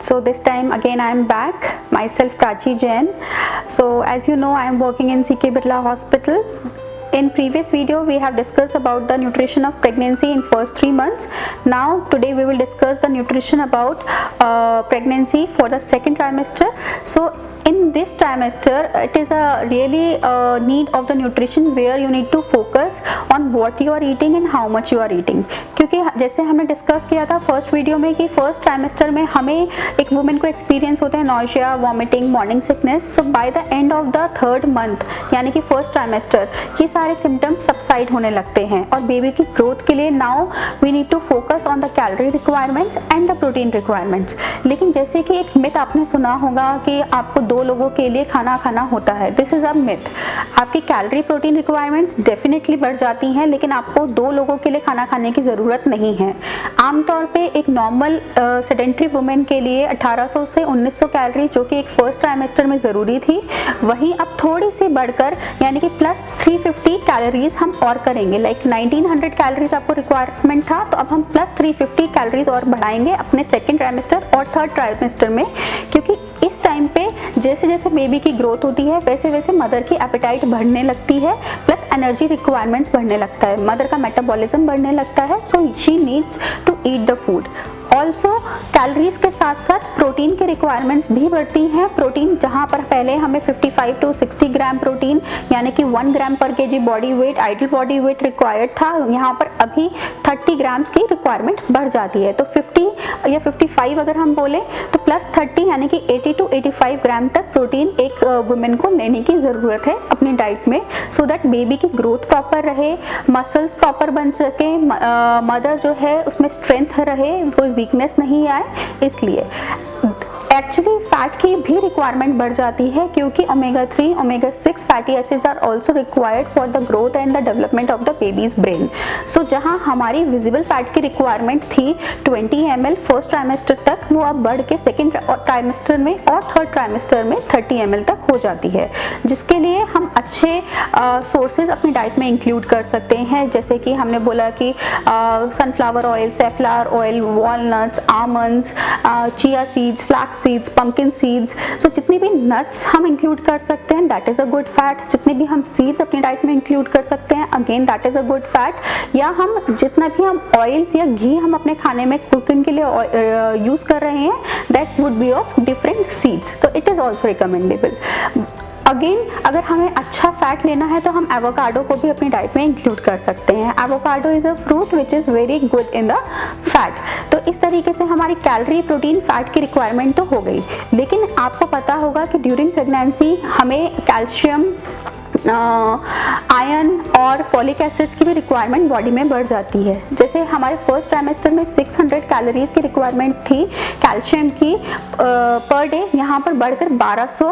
So this time again I am back, myself Prachi Jain. So as you know, I am working in CK Birla Hospital. In previous video we have discussed about the nutrition of pregnancy in first 3 months. Now today we will discuss the nutrition about pregnancy for the second trimester. So in this trimester it is a really need of the nutrition where you need to focus on what you are eating and how much you are eating. क्योंकि जैसे हमने discuss किया था first video में कि first trimester में हमें एक वुमेन को एक्सपीरियंस होता है nausea, vomiting, morning sickness. So by the end of the third month यानी कि फर्स्ट ट्राइमेस्टर ये सारे सिम्टम्स सबसाइड होने लगते हैं और बेबी की ग्रोथ के लिए now we need to focus on the calorie requirements and the protein requirements. लेकिन जैसे कि एक मिथ आपने सुना होगा कि आपको 2 लोगों के लिए खाना खाना होता है. This is a myth. आपकी कैलोरी प्रोटीन रिक्वायरमेंट्स डेफिनेटली बढ़ जाती हैं लेकिन आपको 2 लोगों के लिए खाना खाने की ज़रूरत नहीं है. आमतौर पे एक नॉर्मल सेडेंट्री वुमेन के लिए 1800 से 1900 कैलोरी जो कि एक फर्स्ट ट्राइमेस्टर में ज़रूरी थी, वहीं अब थोड़ी सी बढ़कर यानी कि प्लस 350 कैलोरीज हम और करेंगे. लाइक 1900 कैलोरीज आपको रिक्वायरमेंट था तो अब हम प्लस 350 कैलोरीज और बढ़ाएंगे अपने सेकेंड ट्राइमेस्टर और थर्ड ट्राइमेस्टर में. क्योंकि इस टाइम पे जैसे जैसे बेबी की ग्रोथ होती है वैसे वैसे मदर की एपेटाइट बढ़ने लगती है, प्लस एनर्जी रिक्वायरमेंट्स बढ़ने लगता है, मदर का मेटाबॉलिज्म बढ़ने लगता है. So she needs to eat the food. Also calories के साथ साथ प्रोटीन के रिक्वायरमेंट्स भी बढ़ती हैं. प्रोटीन जहाँ पर पहले हमें 55 टू 60 ग्राम प्रोटीन यानी कि 1 ग्राम पर KG body weight ideal body weight required था, यहाँ पर अभी 30 ग्राम्स की रिक्वायरमेंट बढ़ जाती है. तो 50 या 55 अगर हम बोले तो प्लस 30 यानी कि 80 टू 85 ग्राम तक प्रोटीन एक वुमेन को लेने की ज़रूरत है अपनी डाइट में, सो दैट बेबी की ग्रोथ प्रॉपर रहे, मसल्स प्रॉपर बन सके, मदर जो है उसमें स्ट्रेंथ रहे, कोई वीकनेस नहीं आए. इसलिए एक्चुअली फैट की भी रिक्वायरमेंट बढ़ जाती है क्योंकि omega 3, omega 6 fatty acids are also required for the growth and the development of the baby's brain. So जहां हमारी विजिबल फैट की रिक्वायरमेंट थी 20 ml फर्स्ट ट्राइमेस्टर तक, वो अब बढ़ के सेकेंड ट्राइमेस्टर में और थर्ड ट्राइमेस्टर में 30 ml तक हो जाती है, जिसके लिए हम अच्छे सोर्सेज अपनी डाइट में इंक्लूड कर सकते हैं. जैसे कि हमने बोला कि sunflower oil, safflower oil, walnuts, almonds, chia seeds, flax seeds, pumpkin seeds. So जितनी भी नट्स हम इंक्लूड कर सकते हैं that is a good fat. जितने भी हम सीड्स अपनी डाइट में इंक्लूड कर सकते हैं again that is a good fat. या हम जितना भी हम ऑयल्स या घी हम अपने खाने में कुकिंग के लिए यूज कर रहे हैं that would be of different seeds, तो it is also recommendable. Again अगर हमें अच्छा फैट लेना है तो हम एवोकाडो को भी अपनी डाइट में इंक्लूड कर सकते हैं. Avocado is a fruit which is very good in the fat. तो इस तरीके से हमारी कैलोरी, प्रोटीन, फैट की रिक्वायरमेंट तो हो गई. लेकिन आपको पता होगा कि ड्यूरिंग प्रेगनेंसी हमें कैल्शियम, आयरन और फॉलिक एसिड्स की भी रिक्वायरमेंट बॉडी में बढ़ जाती है. जैसे हमारे फर्स्ट ट्राइमेस्टर में 600 कैलोरीज की रिक्वायरमेंट थी कैल्शियम की पर डे, यहाँ पर बढ़कर 1200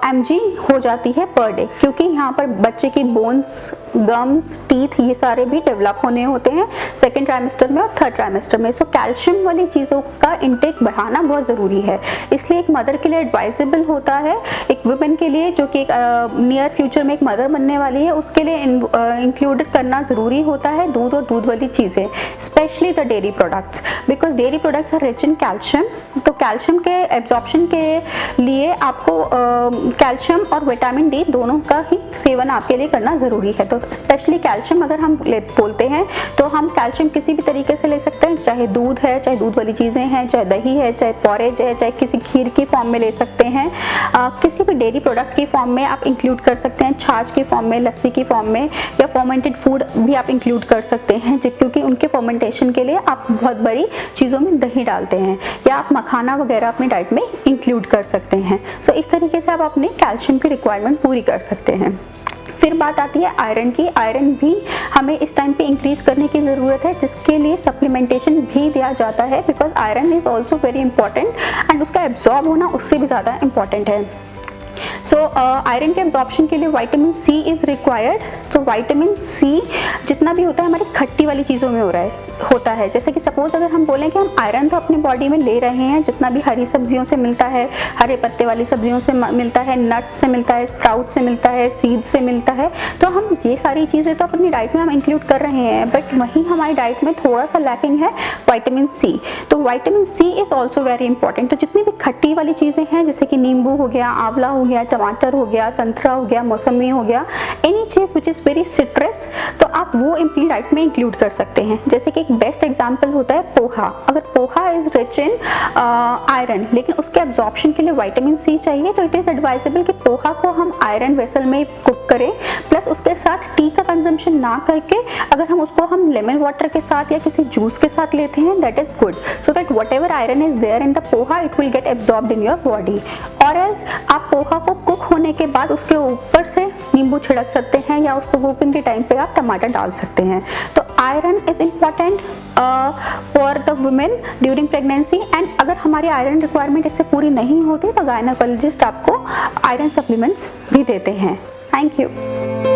mg हो जाती है पर डे, क्योंकि यहाँ पर बच्चे की बोन्स, गम्स, टीथ ये सारे भी डेवलप होने होते हैं सेकेंड ट्राइमेस्टर में और थर्ड ट्राइमेस्टर में. सो कैल्शियम वाली चीज़ों का इंटेक बढ़ाना बहुत ज़रूरी है. इसलिए एक मदर के लिए एडवाइजेबल होता है, एक वुमेन के लिए जो कि नियर फ्यूचर में एक मदर बनने वाली है उसके लिए इंक्लूडेड करना ज़रूरी होता है दूध और दूध वाली चीज़ें, specially the dairy products, because dairy products are rich in calcium. तो कैल्शियम के एब्जॉर्प्शन के लिए आपको कैल्शियम और विटामिन डी दोनों का ही सेवन आपके लिए करना ज़रूरी है. तो स्पेशली कैल्शियम अगर हम बोलते हैं तो हम कैल्शियम किसी भी तरीके से ले सकते हैं, चाहे दूध है, चाहे दूध वाली चीज़ें हैं, चाहे दही है, चाहे पॉरेज है, चाहे किसी खीर की फॉर्म में ले सकते हैं, किसी भी डेयरी प्रोडक्ट की फॉर्म में आप इंक्लूड कर सकते हैं, छाछ की फॉर्म में, लस्सी की फॉर्म में, या फर्मेंटेड फूड भी आप इंक्लूड कर सकते हैं क्योंकि उनके फर्मेंटेशन के लिए आप बहुत बड़ी चीज़ों में दही डालते हैं, या आप मखाना वगैरह अपनी डाइट में इंक्लूड कर सकते हैं. सो इस तरीके से आप अपने कैल्शियम की रिक्वायरमेंट पूरी कर सकते हैं. फिर बात आती है आयरन की. आयरन भी हमें इस टाइम पे इंक्रीज करने की ज़रूरत है, जिसके लिए सप्लीमेंटेशन भी दिया जाता है, because iron is also very important and उसका एब्जॉर्ब होना उससे भी ज़्यादा इंपॉर्टेंट है. सो आयरन के एब्जॉर्प्शन के लिए विटामिन सी इज़ रिक्वायर्ड. तो विटामिन सी जितना भी होता है हमारी खट्टी वाली चीज़ों में हो रहा है, होता है। जैसे कि सपोज अगर हम बोलें कि हम आयरन तो अपनी बॉडी में ले रहे हैं, जितना भी हरी सब्जियों से मिलता है, हरे पत्ते वाली सब्जियों से मिलता है, नट्स से मिलता है, स्प्राउट से मिलता है, सीड से मिलता है, तो हम ये सारी चीज़ें तो अपनी डाइट में हम इंक्लूड कर रहे हैं। बट वहीं हमारी डाइट में थोड़ा सा लैकिंग है विटामिन सी। तो vitamin C is also very important. तो जितनी भी खट्टी वाली चीज़ें हैं, जैसे कि नींबू हो गया, आंवला हो गया, टमाटर हो गया, संतरा हो गया, मौसमी हो गया, any cheese which is very citrus, तो आप वो अपनी डाइट में इंक्लूड कर सकते हैं। जैसे कि एक बेस्ट एग्जांपल होता है पोहा। अगर poha is rich in iron, लेकिन उसके एब्जॉर्प्शन के लिए विटामिन सी चाहिए, तो इट इज़ एडवाइजेबल कि पोहा को हम आयरन वेसल में कुक करें, प्लस उसके साथ टी का कंजम्पशन ना करके अगर हम उसको लेमन वाटर के साथ या किसी जूस के साथ लेते हैं, that is good, so that whatever iron is there in the poha it will get absorbed in your body. और एल्स आप पोहा को कुक होने के बाद उसके ऊपर से नींबू छिड़क सकते हैं, या उसको कुकिंग के टाइम पे आप टमाटर डाल सकते हैं। तो iron is important for the women during pregnancy, and अगर हमारी आयरन रिक्वायरमेंट इससे पूरी नहीं होती तो गायनेकोलॉजिस्ट आपको आयरन सप्लीमेंट्स भी देते हैं। Thank you.